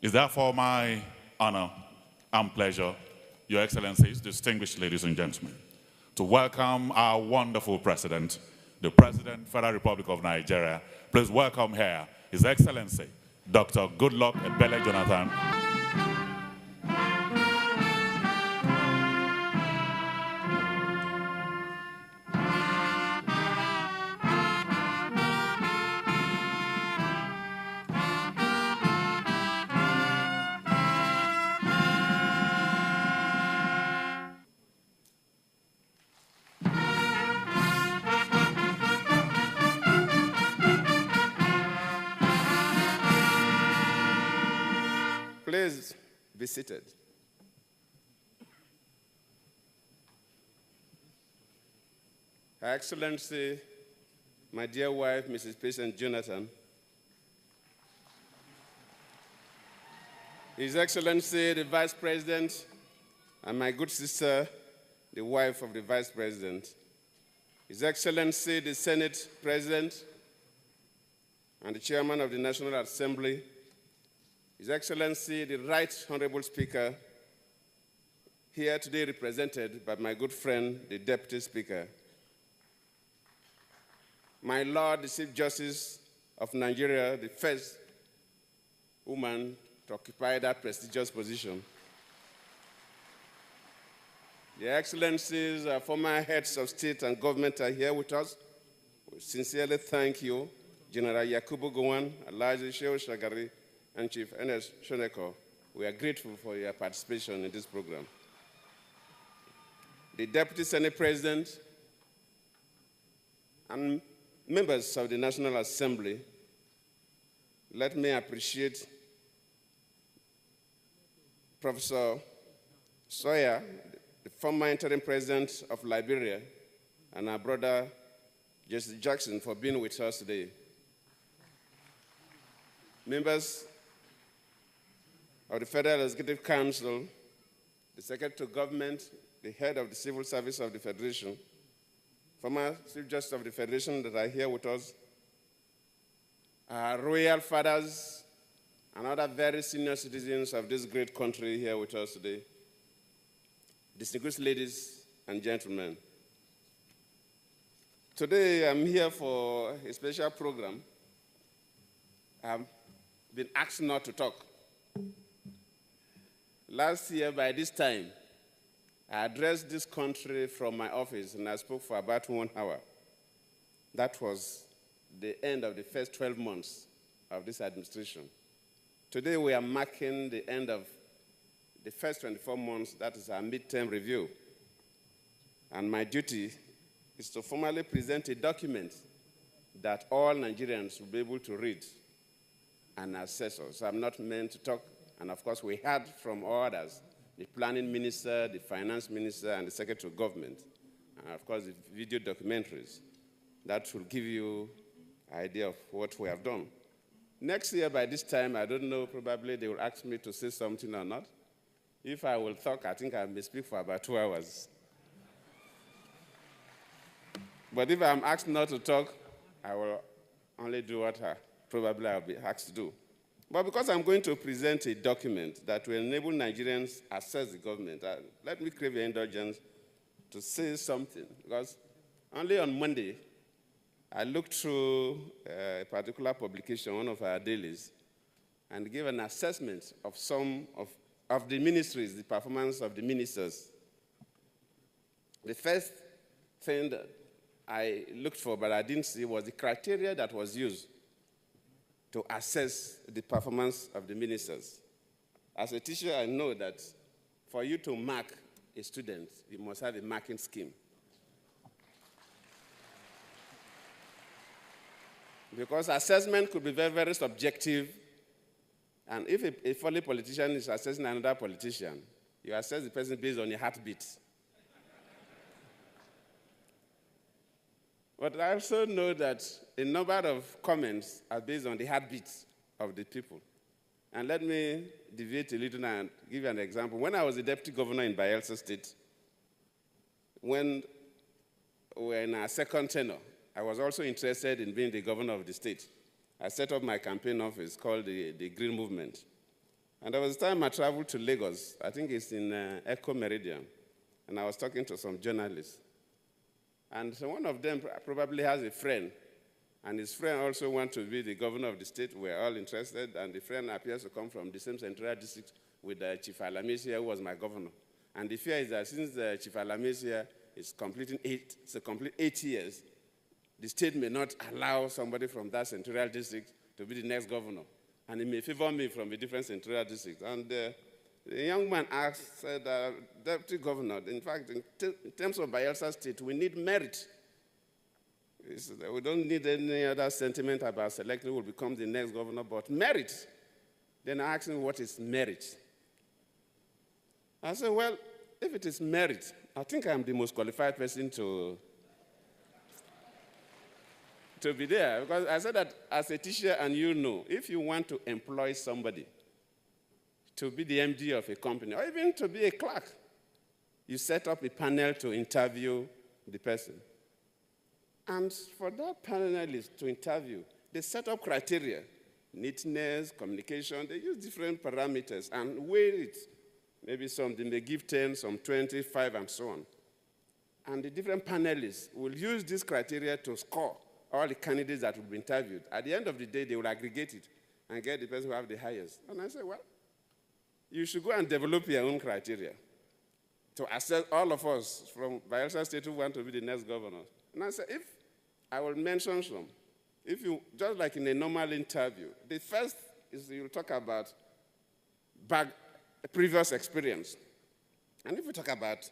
It's therefore my honor and pleasure, Your Excellencies, distinguished ladies and gentlemen, to welcome our wonderful president, the President, Federal Republic of Nigeria. Please welcome here His Excellency, Dr. Goodluck Jonathan. Please be seated. Her Excellency, my dear wife, Mrs. Patient Jonathan, His Excellency, the Vice President, and my good sister, the wife of the Vice President, His Excellency, the Senate President, and the Chairman of the National Assembly, His Excellency, the Right Honorable Speaker, here today represented by my good friend, the Deputy Speaker, my Lord, the Chief Justice of Nigeria, the first woman to occupy that prestigious position, the Excellencies, former heads of state and government are here with us. We sincerely thank you, General Yakubu Gowon, Alhaji Shehu Shagari, and Chief Ernest Shoneko. We are grateful for your participation in this program. The Deputy Senate President and members of the National Assembly, let me appreciate Professor Sawyer, the former interim president of Liberia, and our brother Jesse Jackson for being with us today. Members of the Federal Executive Council, the Secretary of Government, the head of the Civil Service of the Federation, former Chief Justice of the Federation that are here with us, our royal fathers, and other very senior citizens of this great country here with us today, distinguished ladies and gentlemen. Today I'm here for a special program. I've been asked not to talk. Last year, by this time, I addressed this country from my office, and I spoke for about 1 hour. That was the end of the first 12 months of this administration. Today, we are marking the end of the first 24 months. That is our midterm review. And my duty is to formally present a document that all Nigerians will be able to read and assess us. So I'm not meant to talk. And of course, we heard from all others, the planning minister, the finance minister, and the secretary of government. And of course, the video documentaries. That will give you an idea of what we have done. Next year, by this time, I don't know, probably they will ask me to say something or not. If I will talk, I think I may speak for about 2 hours. But if I'm asked not to talk, I will only do what probably I'll be asked to do. But because I'm going to present a document that will enable Nigerians assess the government, let me crave your indulgence to say something. Because only on Monday, I looked through a particular publication, one of our dailies, and gave an assessment of some of the ministries, the performance of the ministers. The first thing that I looked for, but I didn't see, was the criteria that was used to assess the performance of the ministers. As a teacher, I know that for you to mark a student, you must have a marking scheme. Because assessment could be very, very subjective. And if a fellow politician is assessing another politician, you assess the person based on a heartbeat. But I also know that a number of comments are based on the heartbeats of the people. And let me deviate a little and give you an example. When I was a deputy governor in Bayelsa State, when we were in our second tenure, I was also interested in being the governor of the state. I set up my campaign office called the Green Movement. And there was a time I traveled to Lagos. I think it's in Echo Meridian. And I was talking to some journalists. And so one of them probably has a friend. And his friend also wants to be the governor of the state. We're all interested. And the friend appears to come from the same central district with Chief Alamesia, who was my governor. And the fear is that since Chief Alamesia is completing a complete 8 years, the state may not allow somebody from that central district to be the next governor. And he may favor me from a different central district. And the young man asked, said, Deputy Governor, in fact, in terms of Bayelsa State, we need merit. We don't need any other sentiment about selecting who will become the next governor, but merit. Then I asked him, what is merit? I said, well, if it is merit, I think I'm the most qualified person to be there. Because I said that as a teacher, and you know, if you want to employ somebody to be the MD of a company, or even to be a clerk, you set up a panel to interview the person. And for that panelist to interview, they set up criteria, neatness, communication. They use different parameters and weigh it. Maybe some they may give 10, some 25, and so on. And the different panelists will use this criteria to score all the candidates that will be interviewed. At the end of the day, they will aggregate it and get the person who have the highest. And I said, well, you should go and develop your own criteria to assess all of us from Bayelsa State who want to be the next governor. And I said, if I will mention some, if you, just like in a normal interview, the first is you'll talk about previous experience. And if you talk about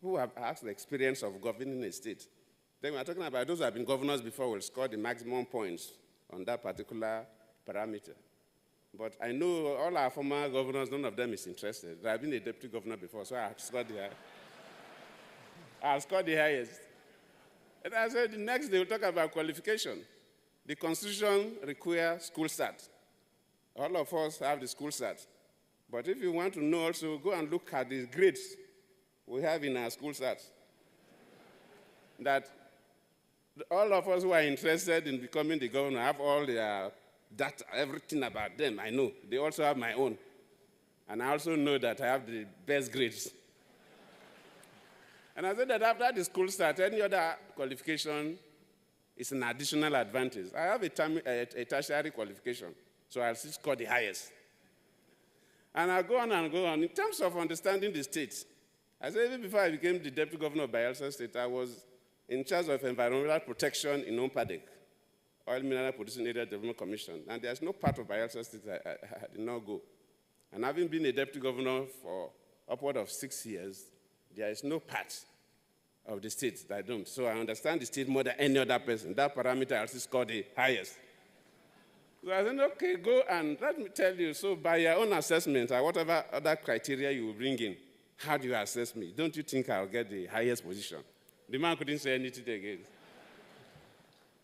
who have had the experience of governing a state, then we're talking about those who have been governors before will score the maximum points on that particular parameter. But I know all our former governors, none of them is interested. I've been a deputy governor before, so I've scored the highest. And I said the next day we'll talk about qualification. The Constitution requires school start. All of us have the school start. But if you want to know also, go and look at the grades we have in our school start. That all of us who are interested in becoming the governor have all their data, everything about them, I know. They also have my own. And I also know that I have the best grades. And I said that after the school start, any other qualification is an additional advantage. I have a tertiary qualification, so I'll still score the highest. And I'll go on and go on. In terms of understanding the state, I said even before I became the deputy governor of Bayelsa State, I was in charge of environmental protection in Ompadek, Oil Mineral Producing Area Development Commission. And there's no part of Bayelsa State I did not go. And having been a deputy governor for upward of 6 years, there is no part of the state that I don't. So I understand the state more than any other person. That parameter I also score the highest. So I said, okay, go and let me tell you. So by your own assessment or whatever other criteria you will bring in, how do you assess me? Don't you think I'll get the highest position? The man couldn't say anything again.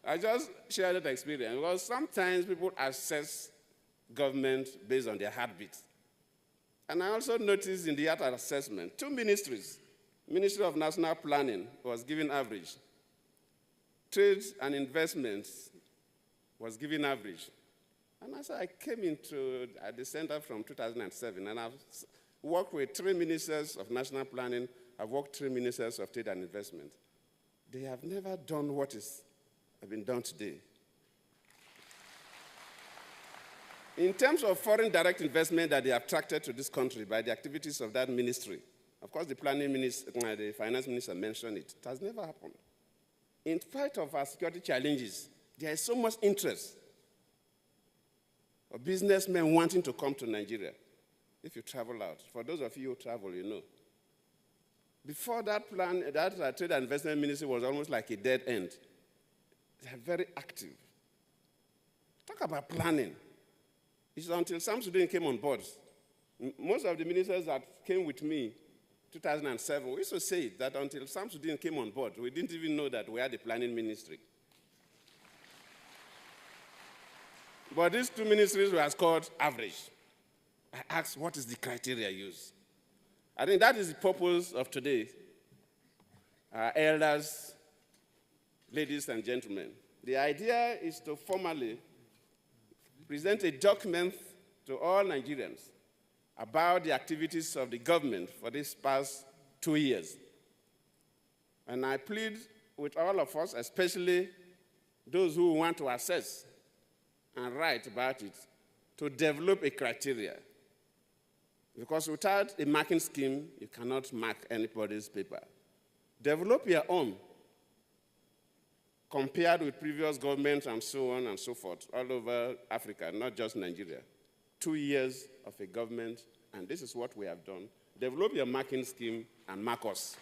I just shared that experience because sometimes people assess government based on their heartbeat. And I also noticed in the heart assessment, 2 ministries, Ministry of National Planning was given average. Trade and Investments was given average. And as I came into the center from 2007, and I've worked with 3 ministers of national planning, I've worked 3 ministers of trade and investment. They have never done what has been done today. In terms of foreign direct investment that they attracted to this country by the activities of that ministry, of course, the planning minister, the finance minister mentioned it. It has never happened. In spite of our security challenges, there is so much interest of businessmen wanting to come to Nigeria. If you travel out, for those of you who travel, you know. Before that plan, that trade and investment ministry was almost like a dead end. They are very active. Talk about planning. It's until Samsudin came on board. Most of the ministers that came with me 2007, we used to say that until Samsudin came on board, we didn't even know that we had a planning ministry. But these 2 ministries were scored average. I asked, what is the criteria used? I think that is the purpose of today. Elders, ladies and gentlemen. The idea is to formally present a document to all Nigerians about the activities of the government for these past 2 years. And I plead with all of us, especially those who want to assess and write about it, to develop a criteria. Because without a marking scheme, you cannot mark anybody's paper. Develop your own, compared with previous governments and so on and so forth, all over Africa, not just Nigeria. 2 years of a government, and this is what we have done. Develop your marking scheme and mark us.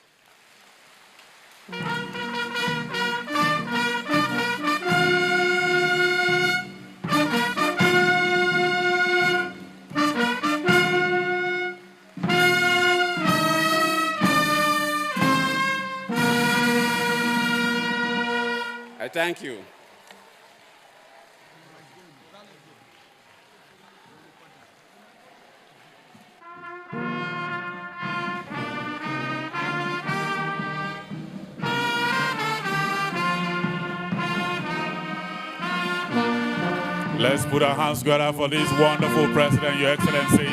I thank you. Let's put our hands together for this wonderful president, Your Excellency,